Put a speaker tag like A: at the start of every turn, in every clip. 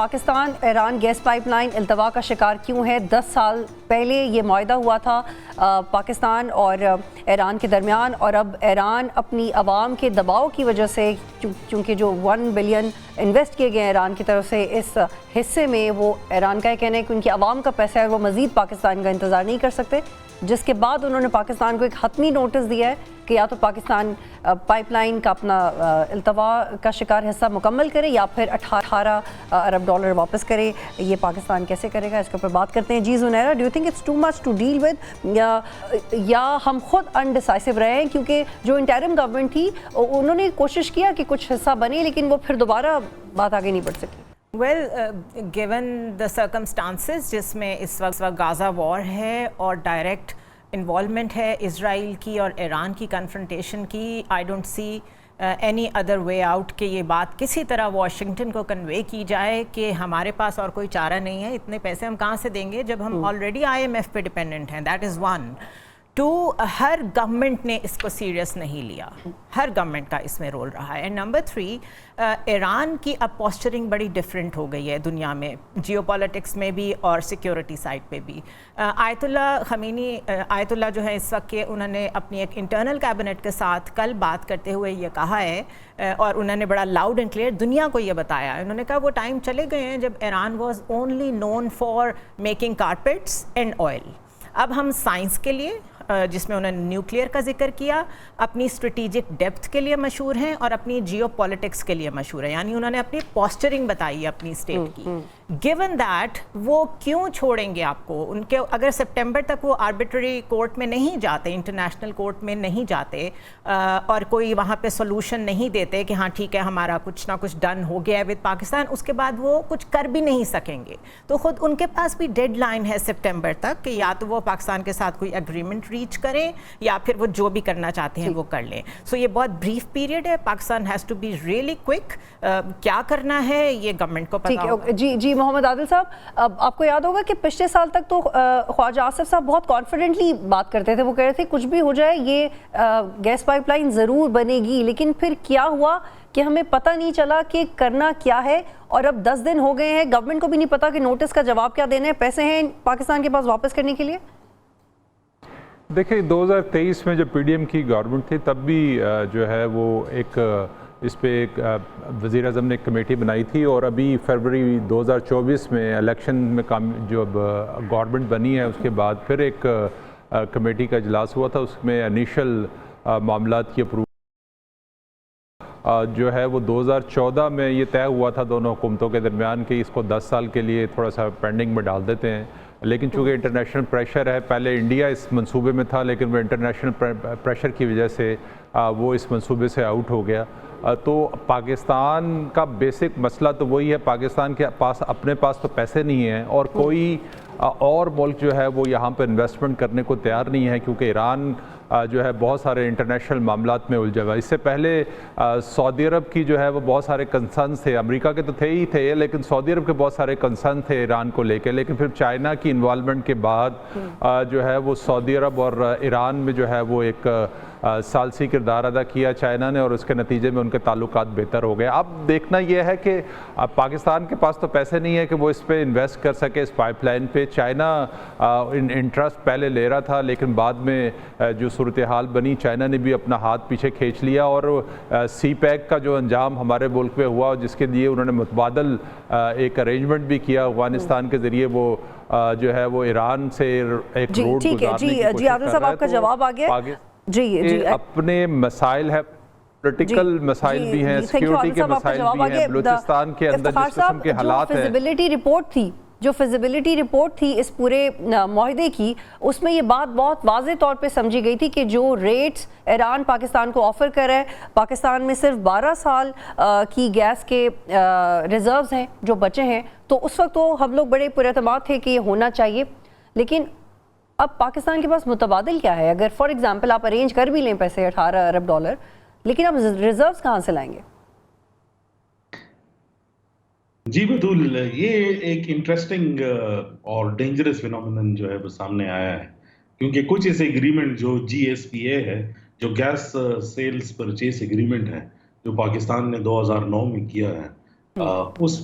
A: Pakistan Iran gas pipeline التوا کا شکار کیوں ہے؟ 10 سال پہلے یہ معاہدہ ہوا تھا پاکستان اور ایران کے درمیان، اور اب ایران اپنی عوام کے دباؤ کی وجہ سے، چونکہ جو 1 بلین انویسٹ کیے گئے ایران کی طرف سے اس حصے میں، وہ ایران کا کہنا ہے کہ ان کی عوام کا پیسہ ہے، وہ مزید پاکستان کا انتظار نہیں کر سکتے، جس کے بعد انہوں نے پاکستان کو ایک حتمی نوٹس دیا ہے کہ یا تو پاکستان پائپ لائن کا اپنا التوا کا شکار حصہ مکمل کرے یا پھر 18 ارب ڈالر واپس کرے۔ یہ پاکستان کیسے کرے گا، اس کے اوپر بات کرتے ہیں۔ جی Zunaira, do you think it's too much to deal with, یا ہم خود انڈیسائسو رہے ہیں؟ کیونکہ جو انٹرم گورنمنٹ تھی انہوں نے کوشش کیا کہ کچھ حصہ بنے، لیکن وہ پھر دوبارہ بات آگے نہیں بڑھ سکی۔
B: ویل گیون دا سرکمسٹانسز جس میں اس وقت غازہ وار ہے اور ڈائریکٹ انوالومنٹ ہے اسرائیل کی اور ایران کی کنفرنٹیشن کی، I don't see any other way out کہ یہ بات کسی طرح واشنگٹن کو کنوے کی جائے کہ ہمارے پاس اور کوئی چارہ نہیں ہے، اتنے پیسے ہم کہاں سے دیں گے جب ہم آلریڈی IMF پہ ڈپینڈنٹ ہیں۔ That is one. Hare government نے اس کو سیریس نہیں لیا، ہر گورنمنٹ کا اس میں رول رہا ہے۔ اینڈ نمبر 3، ایران کی اب پوسچرنگ بڑی ڈفرینٹ ہو گئی ہے دنیا میں، جیو پالیٹکس میں بھی اور سیکیورٹی سائڈ پہ بھی۔ آیت اللہ خمینی آیت اللہ جو ہے اس وقت کے، انہوں نے اپنی ایک انٹرنل کیبنٹ کے ساتھ کل بات کرتے ہوئے یہ کہا ہے، اور انہوں نے بڑا لاؤڈ اینڈ کلیئر دنیا کو یہ بتایا، انہوں نے کہا وہ ٹائم چلے گئے ہیں جب Iran was only known for making carpets and oil. اب ہم سائنس کے لیے، جس میں انہوں نے نیوکلیئر کا ذکر کیا، اپنی اسٹریٹیجک ڈیپتھ کے لیے مشہور ہیں اور اپنی جیو پالیٹکس کے لیے مشہور ہیں، یعنی انہوں نے اپنی پوسچرنگ بتائی اپنی اسٹیٹ کی۔ گیون دیٹ وہ کیوں چھوڑیں گے آپ کو؟ ان کے اگر سپٹمبر تک وہ آربیٹری کورٹ میں نہیں جاتے، انٹرنیشنل کورٹ میں نہیں جاتے، اور کوئی وہاں پہ سولوشن نہیں دیتے کہ ہاں ٹھیک ہے ہمارا کچھ نہ کچھ ڈن ہو گیا ہے ود پاکستان، اس کے بعد وہ کچھ کر بھی نہیں سکیں گے۔ تو خود ان کے پاس بھی ڈیڈ لائن ہے سپٹمبر تک کہ یا تو وہ پاکستان کے ساتھ کوئی اگریمنٹ ریچ کریں یا پھر وہ جو بھی کرنا چاہتے ہیں وہ کر لیں۔ سو یہ بہت بریف پیریڈ ہے، Pakistan has to be really quick. کیا کرنا ہے یہ گورنمنٹ کو پتہ ہوگا۔
A: جی محمد عادل صاحب، آپ کو یاد ہوگا کہ پچھلے سال تک تو خواجہ آصف صاحب بہت کانفیڈنٹلی بات کرتے تھے، وہ کہہ رہے تھے کچھ بھی ہو جائے یہ گیس پائپ لائن ضرور بنے گی، لیکن پھر کیا ہوا کہ ہمیں پتہ نہیں چلا کہ کرنا کیا ہے، اور اب 10 دن ہو گئے ہیں، گورنمنٹ کو بھی نہیں پتا کہ نوٹس کا جواب کیا دینا ہے، پیسے ہیں پاکستان کے پاس واپس کرنے کے لیے۔
C: دیکھیں 2023 میں جب PDM کی گورنمنٹ تھی تب بھی جو ہے وہ ایک اس پہ ایک وزیر اعظم نے ایک کمیٹی بنائی تھی، اور ابھی فروری 2024 میں الیکشن میں جو گورنمنٹ بنی ہے اس کے بعد پھر ایک کمیٹی کا اجلاس ہوا تھا، اس میں انیشل معاملات کی اپروو جو ہے وہ 2014 میں یہ طے ہوا تھا دونوں حکومتوں کے درمیان کہ اس کو 10 سال کے لیے تھوڑا سا پینڈنگ میں ڈال دیتے ہیں، لیکن چونکہ انٹرنیشنل پریشر ہے، پہلے انڈیا اس منصوبے میں تھا لیکن وہ انٹرنیشنل پریشر کی وجہ سے وہ اس منصوبے سے آؤٹ ہو گیا۔ تو پاکستان کا بیسک مسئلہ تو وہی ہے، پاکستان کے پاس اپنے پاس تو پیسے نہیں ہیں، اور کوئی اور ملک جو ہے وہ یہاں پہ انویسٹمنٹ کرنے کو تیار نہیں ہے، کیونکہ ایران جو ہے بہت سارے انٹرنیشنل معاملات میں الجھا ہوا ہے۔ اس سے پہلے سعودی عرب کی جو ہے وہ بہت سارے کنسرنز تھے، امریکہ کے تو تھے ہی تھے، لیکن سعودی عرب کے بہت سارے کنسرن تھے ایران کو لے کے، لیکن پھر چائنا کی انوالومنٹ کے بعد جو ہے وہ سعودی عرب اور ایران میں جو ہے وہ ایک ثالثی کردار ادا کیا چائنا نے، اور اس کے نتیجے میں ان کے تعلقات بہتر ہو گئے۔ اب دیکھنا یہ ہے کہ پاکستان کے پاس تو پیسے نہیں ہے کہ وہ اس پہ انویسٹ کر سکے اس پائپ لائن پہ۔ چائنا انٹرسٹ پہلے لے رہا تھا، لیکن بعد میں جو صورتحال بنی چائنا نے بھی اپنا ہاتھ پیچھے کھینچ لیا، اور سی پیک کا جو انجام ہمارے ملک میں ہوا جس کے لیے انہوں نے متبادل ایک ارینجمنٹ بھی کیا افغانستان کے ذریعے، وہ جو ہے وہ ایران سے ایک روڈ گزارنے کی کوشش کر رہا ہے۔
A: عادل صاحب آپ کا جواب آ گیا۔
C: اپنے مسائل ہے، پولیٹیکل مسائل بھی ہیں، سیکیورٹی کے مسائل بھی ہیں، بلوچستان کے اندر جس قسم کے حالات ہیں۔
A: جو فیزیبلٹی رپورٹ تھی اس پورے معاہدے کی، اس میں یہ بات بہت واضح طور پہ سمجھی گئی تھی کہ جو ریٹس ایران پاکستان کو آفر کر رہا ہے، پاکستان میں صرف 12 سال کی گیس کے ریزروز ہیں جو بچے ہیں، تو اس وقت تو ہم لوگ بڑے پراعتماد تھے کہ یہ ہونا چاہیے، لیکن اب پاکستان کے پاس متبادل کیا ہے؟ اگر فار ایگزامپل آپ ارینج کر بھی لیں پیسے 18 ارب ڈالر، لیکن آپ ریزروز کہاں سے لائیں گے؟
D: جی بدول، یہ ایک انٹرسٹنگ اور ڈینجرس فینومینن جو ہے وہ سامنے آیا ہے، کیونکہ کچھ ایسے ایگریمنٹ جو GSPA ہے، جو گیس سیلز پرچیز ایگریمنٹ ہے، جو پاکستان نے 2009 میں کیا ہے، اس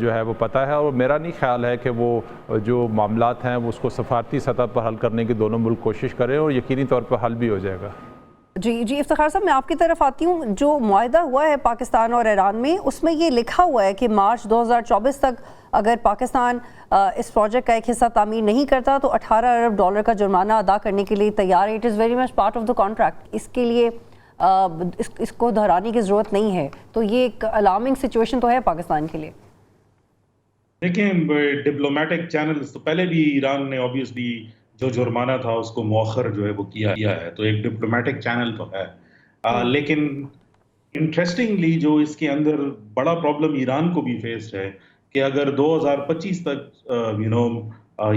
C: جو ہے وہ پتہ ہے، اور میرا نہیں خیال ہے کہ وہ جو معاملات ہیں وہ اس کو سفارتی سطح پر حل کرنے کی دونوں ملک کوشش کریں، اور یقینی طور پر حل بھی ہو جائے گا۔
A: جی افتخار صاحب، میں آپ کی طرف آتی ہوں۔ جو معاہدہ ہوا ہے پاکستان اور ایران میں، اس میں یہ لکھا ہوا ہے کہ مارچ 2024 تک اگر پاکستان اس پروجیکٹ کا ایک حصہ تعمیر نہیں کرتا تو $18 ارب کا جرمانہ ادا کرنے کے لیے تیار ہے۔ It is very much part of the contract, اس کے لیے اس کو دہرانے کی ضرورت نہیں ہے، تو یہ ایک الارمنگ سچویشن تو ہے پاکستان کے لیے۔
D: دیکھیں، ڈپلومیٹک چینلز تو پہلے بھی ایران نے obviously جو جرمانہ تھا اس کو مؤخر جو ہے وہ کیا ہے، تو ایک ڈپلومیٹک چینل تو ہے، لیکن انٹرسٹنگلی جو اس کے اندر بڑا پرابلم ایران کو بھی فیسڈ ہے کہ اگر 2025 تک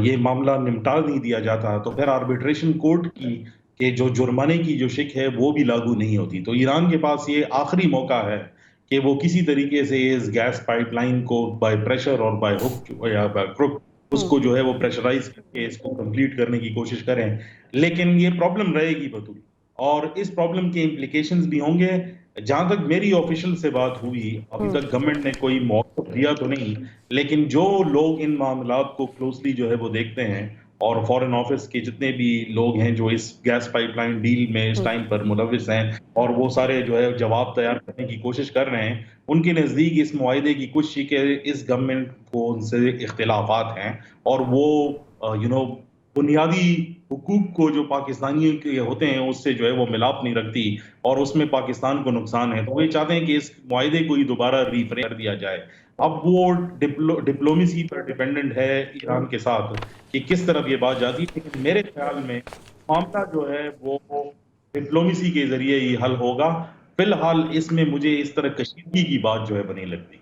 D: یہ معاملہ نمٹا نہیں دیا جاتا تو پھر آربیٹریشن کورٹ کی کہ جو جرمانے کی جو شک ہے وہ بھی لاگو نہیں ہوتی۔ تو ایران کے پاس یہ آخری موقع ہے کہ وہ کسی طریقے سے اس گیس پائپ لائن کو بائی پریشر اور بائی ہک یا بائی کروک اس کو جو ہے وہ پریشرائز کر کے اس کو کمپلیٹ کرنے کی کوشش کریں، لیکن یہ پرابلم رہے گی بطول، اور اس پرابلم کے امپلیکیشنز بھی ہوں گے۔ جہاں تک میری آفیشیل سے بات ہوئی، ابھی تک گورنمنٹ نے کوئی موقف دیا تو نہیں، لیکن جو لوگ ان معاملات کو کلوزلی جو ہے وہ دیکھتے ہیں، اور فارن آفس کے جتنے بھی لوگ ہیں جو اس گیس پائپ لائن ڈیل میں اس ٹائم پر ملوث ہیں اور وہ سارے جو ہے جواب تیار کرنے کی کوشش کر رہے ہیں، ان کے نزدیک اس معاہدے کی کچھ شکیں اس گورنمنٹ کو ان سے اختلافات ہیں، اور وہ بنیادی حقوق کو جو پاکستانیوں کے ہوتے ہیں اس سے جو ہے وہ ملاپ نہیں رکھتی، اور اس میں پاکستان کو نقصان ہے، تو وہ یہ چاہتے ہیں کہ اس معاہدے کو ہی دوبارہ ریفریم کر دیا جائے۔ اب وہ ڈپلومیسی پر ڈیپینڈنٹ ہے ایران کے ساتھ کہ کس طرف یہ بات جاتی ہے، لیکن میرے خیال میں معاملہ جو ہے وہ ڈپلومیسی کے ذریعے ہی حل ہوگا۔ فی الحال اس میں مجھے اس طرح کشیدگی کی بات جو ہے نہیں لگتی۔